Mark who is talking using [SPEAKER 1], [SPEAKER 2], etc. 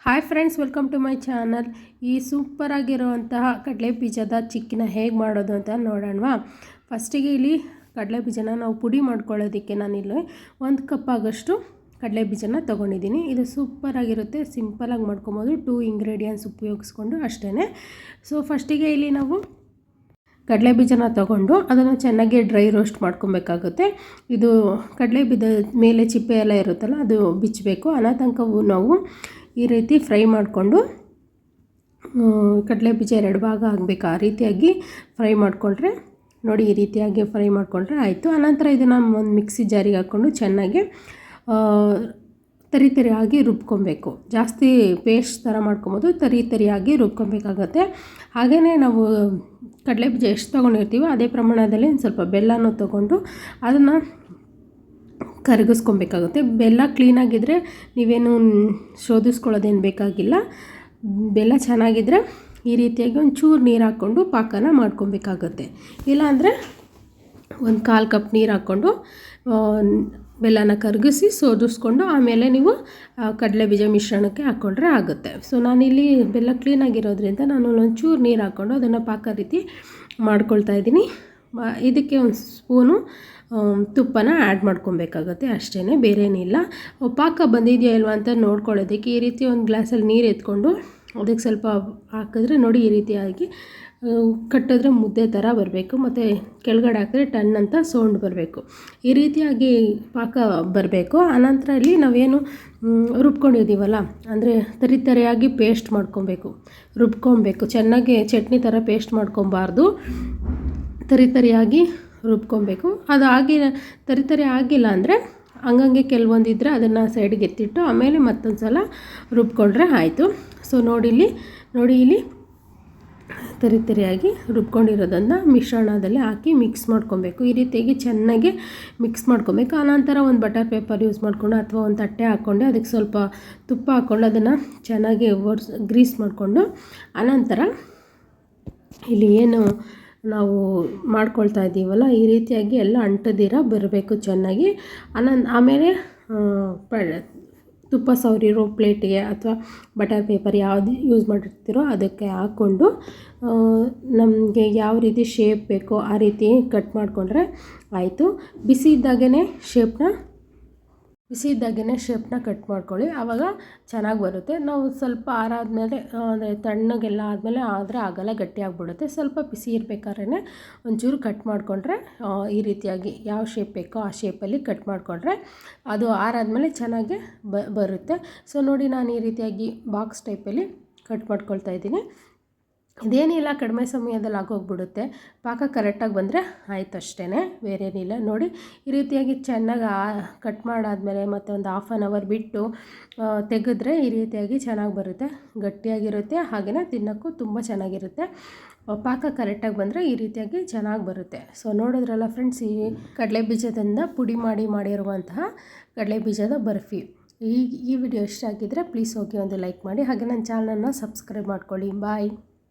[SPEAKER 1] Hi friends, welcome to my channel. ಈ super ಆಗಿರುವಂತಹ ಕಡಲೆ ಬೀಜದ ಚಿಕ್ಕಿನ ಹೇಗೆ ಮಾಡೋದು ಅಂತ ನೋಡೋಣವಾ. ಫಸ್ಟಿಗೆ ಇಲ್ಲಿ ಕಡಲೆ ಬೀಜನ ನಾವು ಪುಡಿ ಮಾಡ್ಕೊಳ್ಳೋದಕ್ಕೆ ನಾನಿಲ್ಲಿ 1 ಕಪ್ ಆಗೋಷ್ಟು ಕಡಲೆ ಬೀಜನ ತೊಗೊಂಡಿದ್ದೀನಿ. ಇದು ಸೂಪರಾಗಿರುತ್ತೆ, ಸಿಂಪಲಾಗಿ ಮಾಡ್ಕೊಬೋದು. 2 ಇಂಗ್ರೀಡಿಯೆಂಟ್ಸ್ ಉಪಯೋಗಿಸ್ಕೊಂಡು ಅಷ್ಟೇ. ಸೊ ಫಸ್ಟಿಗೆ ಇಲ್ಲಿ ನಾವು ಕಡಲೆ ಬೀಜನ ತೊಗೊಂಡು ಅದನ್ನು ಚೆನ್ನಾಗಿ ಡ್ರೈ ರೋಸ್ಟ್ ಮಾಡ್ಕೊಬೇಕಾಗುತ್ತೆ. ಇದು ಕಡಲೆ ಬೀಜದ ಮೇಲೆ ಚಿಪ್ಪೆ ಎಲ್ಲ ಇರುತ್ತಲ್ಲ, ಅದು ಬಿಚ್ಚಬೇಕು. ಅನ್ನೋ ತನಕ ನಾವು ಈ ರೀತಿ ಫ್ರೈ ಮಾಡಿಕೊಂಡು ಕಡಲೆ ಬೀಜ 2 ಭಾಗ ಆಗಬೇಕು. ಆ ರೀತಿಯಾಗಿ ಫ್ರೈ ಮಾಡಿಕೊಂಡ್ರೆ ನೋಡಿ, ಈ ರೀತಿಯಾಗಿ ಫ್ರೈ ಮಾಡಿಕೊಂಡ್ರೆ ಆಯಿತು. ಆನಂತರ ಇದನ್ನು ಒಂದು ಮಿಕ್ಸಿ ಜಾರಿಗೆ ಹಾಕ್ಕೊಂಡು ಚೆನ್ನಾಗಿ ತರಿಯಾಗಿ ರುಬ್ಕೊಬೇಕು. ಜಾಸ್ತಿ ಪೇಸ್ಟ್ ಥರ ಮಾಡ್ಕೊಬೋದು, ತರಿಯಾಗಿ ರುಬ್ಕೊಬೇಕಾಗತ್ತೆ. ಹಾಗೆಯೇ ನಾವು ಕಡಲೆ ಬೀಜ ಎಷ್ಟು ತೊಗೊಂಡಿರ್ತೀವೋ ಅದೇ ಪ್ರಮಾಣದಲ್ಲಿ ಸ್ವಲ್ಪ ಬೆಲ್ಲನೂ ತೊಗೊಂಡು ಅದನ್ನು ಕರಗಿಸ್ಕೊಬೇಕಾಗುತ್ತೆ. ಬೆಲ್ಲ ಕ್ಲೀನಾಗಿದ್ದರೆ ನೀವೇನು ಶೋಧಿಸ್ಕೊಳ್ಳೋದೇನು ಬೇಕಾಗಿಲ್ಲ. ಬೆಲ್ಲ ಚೆನ್ನಾಗಿದ್ದರೆ ಈ ರೀತಿಯಾಗಿ ಒಂಚೂರು ನೀರು ಹಾಕ್ಕೊಂಡು ಪಾಕನ ಮಾಡ್ಕೊಬೇಕಾಗುತ್ತೆ. ಇಲ್ಲಾಂದರೆ 1/4 ಕಪ್ ನೀರು ಹಾಕ್ಕೊಂಡು ಬೆಲ್ಲನ ಕರಗಿಸಿ ಶೋಧಿಸ್ಕೊಂಡು ಆಮೇಲೆ ನೀವು ಕಡಲೆ ಬೀಜ ಮಿಶ್ರಣಕ್ಕೆ ಹಾಕ್ಕೊಂಡ್ರೆ ಆಗುತ್ತೆ. ಸೊ ನಾನಿಲ್ಲಿ ಬೆಲ್ಲ ಕ್ಲೀನಾಗಿರೋದ್ರಿಂದ ನಾನು ಒಂಚೂರು ನೀರು ಹಾಕ್ಕೊಂಡು ಅದನ್ನು ಪಾಕ ರೀತಿ ಮಾಡ್ಕೊಳ್ತಾ ಇದ್ದೀನಿ. ಇದಕ್ಕೆ 1 ಸ್ಪೂನು ತುಪ್ಪನ ಆ್ಯಡ್ ಮಾಡ್ಕೊಬೇಕಾಗತ್ತೆ, ಅಷ್ಟೇ, ಬೇರೇನಿಲ್ಲ. ಪಾಕ ಬಂದಿದೆಯಾ ಇಲ್ವಾ ಅಂತ ನೋಡ್ಕೊಳ್ಳೋದಕ್ಕೆ ಈ ರೀತಿ ಒಂದು ಗ್ಲಾಸಲ್ಲಿ ನೀರು ಎತ್ಕೊಂಡು ಅದಕ್ಕೆ ಸ್ವಲ್ಪ ಹಾಕಿದ್ರೆ ನೋಡಿ, ಈ ರೀತಿಯಾಗಿ ಕಟ್ಟಿದ್ರೆ ಮುದ್ದೆ ಥರ ಬರಬೇಕು. ಮತ್ತು ಕೆಳಗಡೆ ಹಾಕಿದ್ರೆ ಟನ್ ಅಂತ ಸೌಂಡ್ ಬರಬೇಕು. ಈ ರೀತಿಯಾಗಿ ಪಾಕ ಬರಬೇಕು. ಆನಂತರ ಇಲ್ಲಿ ನಾವೇನು ರುಬ್ಕೊಂಡಿದ್ದೀವಲ್ಲ, ಅಂದರೆ ತರಿಯಾಗಿ ಪೇಸ್ಟ್ ರುಬ್ಕೊಬೇಕು. ಚೆನ್ನಾಗಿ ಚಟ್ನಿ ಥರ ಪೇಸ್ಟ್ ಮಾಡ್ಕೊಬಾರ್ದು, ತರಿಯಾಗಿ ರುಬ್ಕೊಬೇಕು. ಅದು ತರಿ ಆಗಿಲ್ಲ ಅಂದರೆ ಹಂಗಂಗೆ ಕೆಲವೊಂದಿದ್ರೆ ಅದನ್ನು ಸೈಡ್ಗೆ ಎತ್ತಿಟ್ಟು ಆಮೇಲೆ ಮತ್ತೊಂದು ಸಲ ರುಬ್ಕೊಂಡ್ರೆ ಆಯಿತು. ಸೊ ನೋಡಿ ಇಲ್ಲಿ ತರಿಯಾಗಿ ರುಬ್ಕೊಂಡಿರೋದನ್ನು ಮಿಶ್ರಣದಲ್ಲಿ ಹಾಕಿ ಮಿಕ್ಸ್ ಮಾಡ್ಕೊಬೇಕು. ಈ ರೀತಿಯಾಗಿ ಚೆನ್ನಾಗಿ ಮಿಕ್ಸ್ ಮಾಡ್ಕೊಬೇಕು. ಆನಂತರ ಒಂದು ಬಟರ್ ಪೇಪರ್ ಯೂಸ್ ಮಾಡಿಕೊಂಡು ಅಥವಾ ಒಂದು ತಟ್ಟೆ ಹಾಕ್ಕೊಂಡು ಅದಕ್ಕೆ ಸ್ವಲ್ಪ ತುಪ್ಪ ಹಾಕ್ಕೊಂಡು ಅದನ್ನು ಚೆನ್ನಾಗಿ ಗ್ರೀಸ್ ಮಾಡಿಕೊಂಡು ಆನಂತರ ಇಲ್ಲಿ ಏನು ನಾವು ಮಾಡ್ಕೊಳ್ತಾ ಇದ್ದೀವಲ್ಲ, ಈ ರೀತಿಯಾಗಿ ಎಲ್ಲ ಅಂಟದಿರ ಬರಬೇಕು ಚೆನ್ನಾಗಿ. ಆಮೇಲೆ ತುಪ್ಪ ಸವರಿರೋ ಪ್ಲೇಟಿಗೆ ಅಥವಾ ಬಟರ್ ಪೇಪರ್ ಯಾವುದು ಯೂಸ್ ಮಾಡಿರ್ತೀರೋ ಅದಕ್ಕೆ ಹಾಕ್ಕೊಂಡು ನಮಗೆ ಯಾವ ರೀತಿ ಶೇಪ್ ಬೇಕೋ ಆ ರೀತಿ ಕಟ್ ಮಾಡಿಕೊಂಡ್ರೆ ಆಯಿತು. ಬಿಸಿ ಇದ್ದಾಗೇ ಶೇಪ್ನ ಕಟ್ ಮಾಡ್ಕೊಳ್ಳಿ, ಆವಾಗ ಚೆನ್ನಾಗಿ ಬರುತ್ತೆ. ನಾವು ಸ್ವಲ್ಪ ಆರಾದಮೇಲೆ ಅಂದರೆ ತಣ್ಣಗೆಲ್ಲ ಆದಮೇಲೆ ಆದರೆ ಆಗಲ್ಲ, ಗಟ್ಟಿಯಾಗಿಬಿಡುತ್ತೆ. ಸ್ವಲ್ಪ ಬಿಸಿ ಇರಬೇಕಾದ್ರೆ ಒಂಚೂರು ಕಟ್ ಮಾಡಿಕೊಂಡ್ರೆ ಈ ರೀತಿಯಾಗಿ ಯಾವ ಶೇಪ್ ಬೇಕೋ ಆ ಶೇಪಲ್ಲಿ ಕಟ್ ಮಾಡಿಕೊಂಡ್ರೆ ಅದು ಆರಾದಮೇಲೆ ಚೆನ್ನಾಗಿ ಬರುತ್ತೆ. ಸೊ ನೋಡಿ, ನಾನು ಈ ರೀತಿಯಾಗಿ ಬಾಕ್ಸ್ ಟೈಪಲ್ಲಿ ಕಟ್ ಮಾಡ್ಕೊಳ್ತಾ ಇದ್ದೀನಿ. ಇದೇನಿಲ್ಲ, ಕಡಿಮೆ ಸಮಯದಲ್ಲಿ ಆಗೋಗ್ಬಿಡುತ್ತೆ. ಪಾಕ ಕರೆಕ್ಟಾಗಿ ಬಂದರೆ ಆಯ್ತು, ಅಷ್ಟೇ, ಬೇರೇನಿಲ್ಲ. ನೋಡಿ, ಈ ರೀತಿಯಾಗಿ ಚೆನ್ನಾಗಿ ಕಟ್ ಮಾಡಾದಮೇಲೆ ಮತ್ತೆ ಒಂದು 1/2 ಅವರ್ ಬಿಟ್ಟು ತೆಗೆದ್ರೆ ಈ ರೀತಿಯಾಗಿ ಚೆನ್ನಾಗಿ ಬರುತ್ತೆ, ಗಟ್ಟಿಯಾಗಿರುತ್ತೆ. ಹಾಗೆಯೇ ತಿನ್ನೋಕ್ಕೂ ತುಂಬ ಚೆನ್ನಾಗಿರುತ್ತೆ. ಪಾಕ ಕರೆಕ್ಟಾಗಿ ಬಂದರೆ ಈ ರೀತಿಯಾಗಿ ಚೆನ್ನಾಗಿ ಬರುತ್ತೆ. ಸೊ ನೋಡಿದ್ರಲ್ಲ ಫ್ರೆಂಡ್ಸ್, ಈ ಕಡಲೆ ಬೀಜದಿಂದ ಪುಡಿ ಮಾಡಿರುವಂತಹ ಕಡಲೆ ಬೀಜದ ಬರ್ಫಿ. ಈ ವಿಡಿಯೋ ಇಷ್ಟ ಆಗಿದ್ದರೆ ಪ್ಲೀಸ್ ಹೋಗಿ ಒಂದು ಲೈಕ್ ಮಾಡಿ, ಹಾಗೆ ನನ್ನ ಚಾನಲನ್ನು ಸಬ್ಸ್ಕ್ರೈಬ್ ಮಾಡ್ಕೊಳ್ಳಿ. ಬಾಯ್.